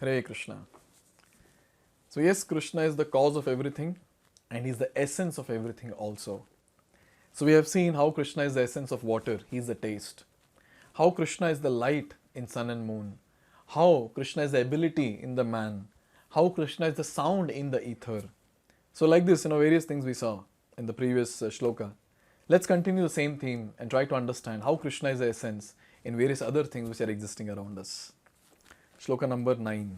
Hare Krishna. So yes, Krishna is the cause of everything and He is the essence of everything also. So we have seen how Krishna is the essence of water, He is the taste. How Krishna is the light in sun and moon. How Krishna is the ability in the man. How Krishna is the sound in the ether. So like this, various things we saw in the previous shloka. Let's continue the same theme and try to understand how Krishna is the essence in various other things which are existing around us. Shloka number 9.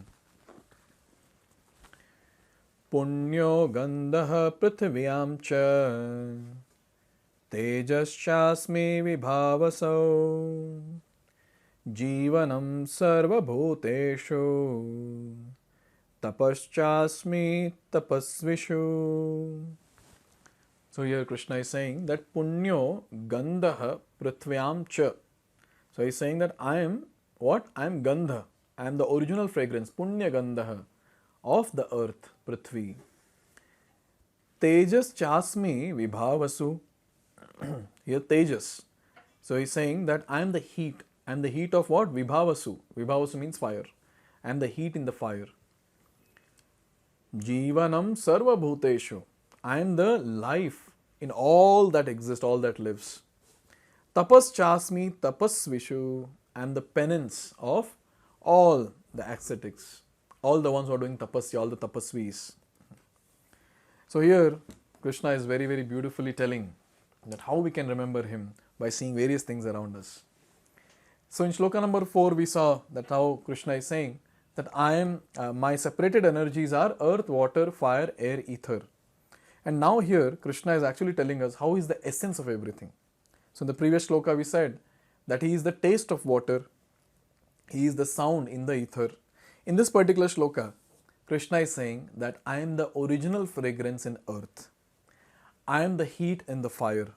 Punyo gandha prithvyam cha tejaschasmi vibhavasau jivanam sarva bhuteshu tapaschasmi tapasvishu. So here Krishna is saying that punyo gandha prithvyam cha. So he is saying that I am what? I am gandha. I am the original fragrance, punya gandha, of the earth, prithvi. Tejas chasmi vibhavasu. Here tejas. So he is saying that I am the heat. I am the heat of what? Vibhavasu. Vibhavasu means fire. I am the heat in the fire. Jivanam sarva bhuteshu. I am the life in all that exists, all that lives. Tapas chasmi tapasvishu. I am the penance of all the ascetics, all the ones who are doing tapasya, all the tapasvis. So here Krishna is very, very beautifully telling that how we can remember Him by seeing various things around us. So in shloka number 4 we saw that how Krishna is saying that I am, my separated energies are earth, water, fire, air, ether. And now here Krishna is actually telling us how He is the essence of everything. So in the previous shloka we said that He is the taste of water, He is the sound in the ether. In this particular shloka, Krishna is saying that I am the original fragrance in earth. I am the heat in the fire.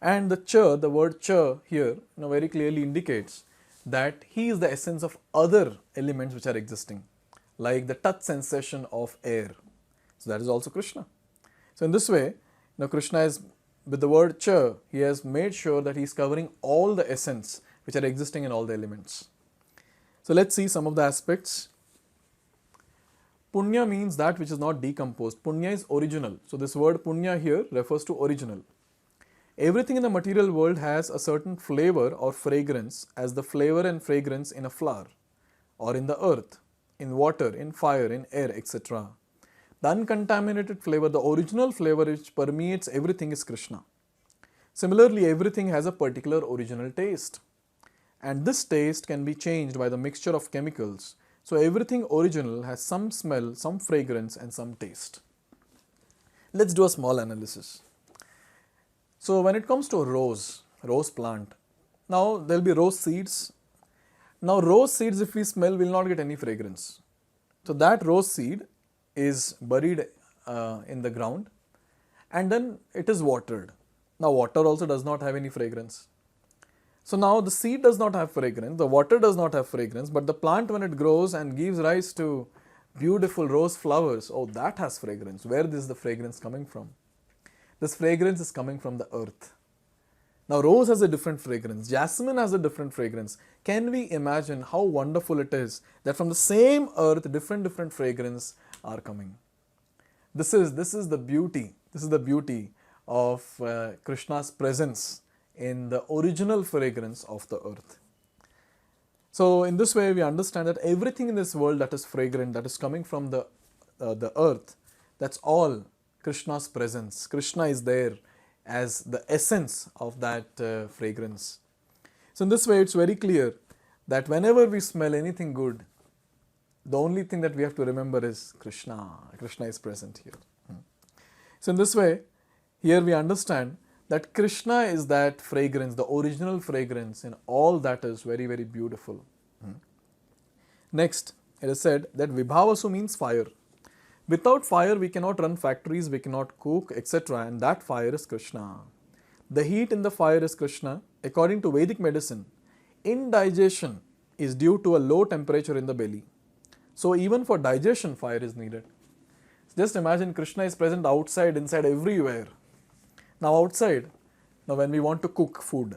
And the cha, the word cha here very clearly indicates that He is the essence of other elements which are existing, like the touch sensation of air. So that is also Krishna. So in this way, Krishna is, with the word cha, He has made sure that He is covering all the essence which are existing in all the elements. So let's see some of the aspects. Punya means that which is not decomposed. Punya is original. So this word punya here refers to original. Everything in the material world has a certain flavor or fragrance as the flavor and fragrance in a flower, or in the earth, in water, in fire, in air, etc. The uncontaminated flavor, the original flavor which permeates everything is Krishna. Similarly, everything has a particular original taste. And this taste can be changed by the mixture of chemicals. So everything original has some smell, some fragrance and some taste. Let's do a small analysis. So when it comes to a rose plant, now there will be rose seeds. Now rose seeds, if we smell, will not get any fragrance. So that rose seed is buried in the ground and then it is watered. Now water also does not have any fragrance. So now the seed does not have fragrance, the water does not have fragrance, but the plant when it grows and gives rise to beautiful rose flowers, oh, that has fragrance. Where is the fragrance coming from? This fragrance is coming from the earth. Now rose has a different fragrance, jasmine has a different fragrance. Can we imagine how wonderful it is that from the same earth different fragrance are coming? This is the beauty of Krishna's presence in the original fragrance of the earth. So in this way we understand that everything in this world that is fragrant, that is coming from the earth, that's all Krishna's presence. Krishna is there as the essence of that fragrance. So in this way it's very clear that whenever we smell anything good, the only thing that we have to remember is Krishna. Krishna is present here. So in this way, here we understand that Krishna is that fragrance, the original fragrance in all that is very, very beautiful. Next, it is said that Vibhavasu means fire. Without fire, we cannot run factories, we cannot cook, etc. And that fire is Krishna. The heat in the fire is Krishna. According to Vedic medicine, indigestion is due to a low temperature in the belly. So even for digestion, fire is needed. Just imagine Krishna is present outside, inside, everywhere. Now outside, when we want to cook food,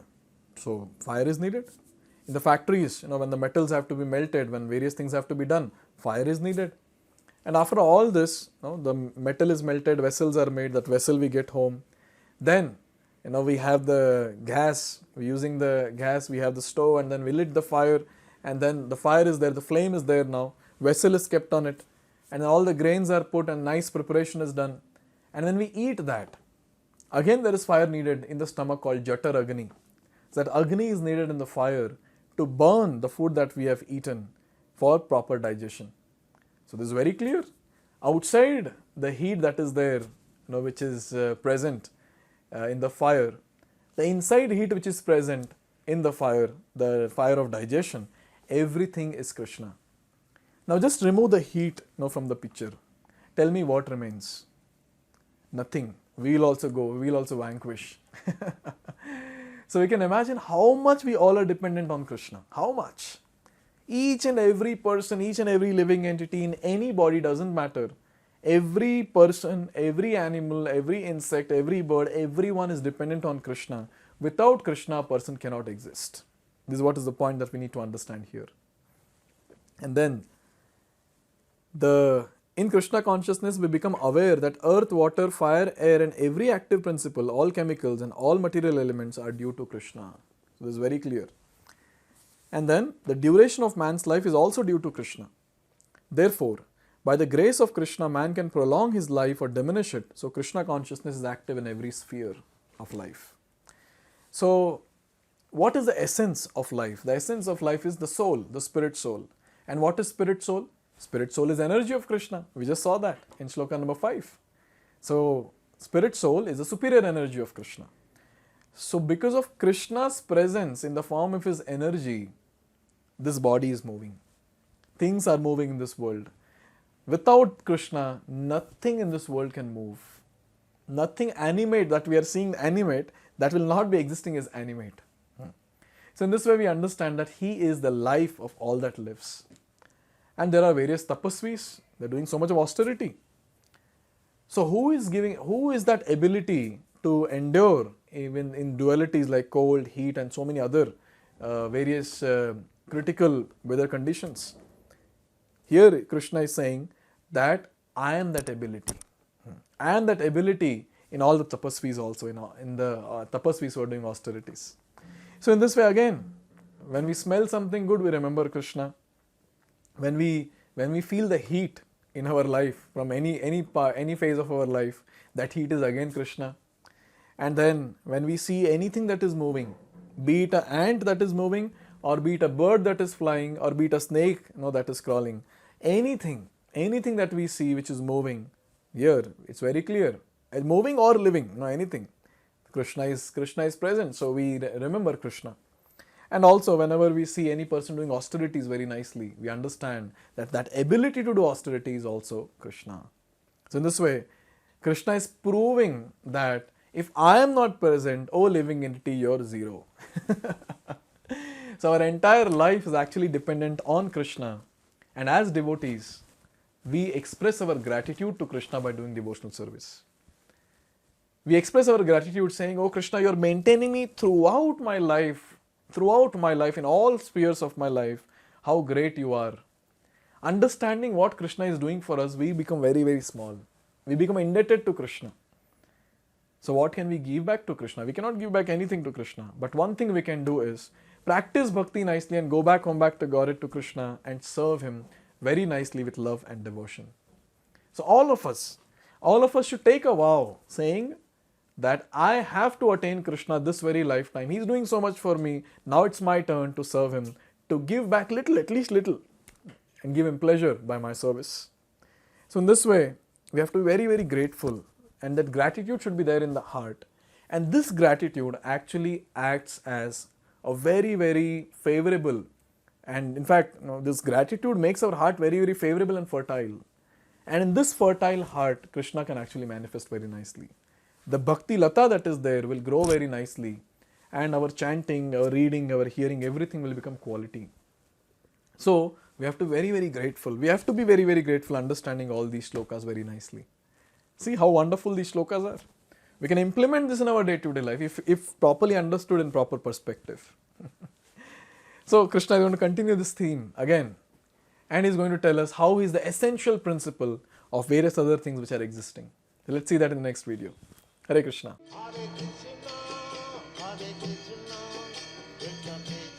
so fire is needed. In the factories, when the metals have to be melted, when various things have to be done, fire is needed. And after all this, the metal is melted, vessels are made, that vessel we get home. Then, we have the gas, we're using the gas, we have the stove, and then we lit the fire, and then the fire is there, the flame is there now, vessel is kept on it, and all the grains are put and nice preparation is done. And when we eat that, again there is fire needed in the stomach called Jatar Agni. So that Agni is needed in the fire to burn the food that we have eaten for proper digestion. So this is very clear. Outside the heat that is there, which is present in the fire, the inside heat which is present in the fire of digestion, everything is Krishna. Now just remove the heat from the picture. Tell me what remains. Nothing. We will also go, we will also vanquish. So we can imagine how much we all are dependent on Krishna. How much? Each and every person, each and every living entity in any body, doesn't matter. Every person, every animal, every insect, every bird, everyone is dependent on Krishna. Without Krishna, a person cannot exist. This is what is the point that we need to understand here. And then, in Krishna consciousness, we become aware that earth, water, fire, air, and every active principle, all chemicals and all material elements are due to Krishna. So this is very clear. And then, the duration of man's life is also due to Krishna. Therefore, by the grace of Krishna, man can prolong his life or diminish it. So Krishna consciousness is active in every sphere of life. So, what is the essence of life? The essence of life is the soul, the spirit soul. And what is spirit soul? Spirit soul is energy of Krishna. We just saw that in shloka number 5. So, spirit soul is the superior energy of Krishna. So, because of Krishna's presence in the form of his energy, this body is moving. Things are moving in this world. Without Krishna, nothing in this world can move. Nothing animate that we are seeing animate, that will not be existing as animate. So in this way we understand that he is the life of all that lives. And there are various tapasvis, they are doing so much of austerity. So who is that ability to endure even in dualities like cold, heat and so many other various critical weather conditions? Here Krishna is saying that I am that ability. I am that ability in all the tapasvis also, in the tapasvis who are doing austerities. So in this way again, when we smell something good, we remember Krishna. When we feel the heat in our life from any phase of our life, that heat is again Krishna. And then when we see anything that is moving, be it an ant that is moving, or be it a bird that is flying, or be it a snake that is crawling, anything that we see which is moving, here it's very clear, moving or living, anything. Krishna is present, so we remember Krishna. And also whenever we see any person doing austerities very nicely, we understand that ability to do austerity is also Krishna. So in this way, Krishna is proving that if I am not present, oh living entity, you're zero. So our entire life is actually dependent on Krishna. And as devotees, we express our gratitude to Krishna by doing devotional service. We express our gratitude saying, oh Krishna, you're maintaining me throughout my life, in all spheres of my life, how great you are. Understanding what Krishna is doing for us, we become very, very small. We become indebted to Krishna. So what can we give back to Krishna? We cannot give back anything to Krishna. But one thing we can do is practice bhakti nicely and come back to Godhead, to Krishna, and serve him very nicely with love and devotion. So all of us should take a vow saying that I have to attain Krishna this very lifetime. He's doing so much for me. Now it's my turn to serve him, to give back little, at least little, and give him pleasure by my service. So in this way, we have to be very, very grateful, and that gratitude should be there in the heart. And this gratitude actually acts as a very, very favorable, and in fact, this gratitude makes our heart very, very favorable and fertile. And in this fertile heart, Krishna can actually manifest very nicely. The bhakti lata that is there will grow very nicely, and our chanting, our reading, our hearing, everything will become quality. So we have to be very, very grateful. We have to be very, very grateful, understanding all these shlokas very nicely. See how wonderful these shlokas are. We can implement this in our day-to-day life if properly understood in proper perspective. So Krishna is going to continue this theme again, and he's going to tell us how is the essential principle of various other things which are existing. So let's see that in the next video. Hare Krishna. Hare Krishna, Krishna Krishna,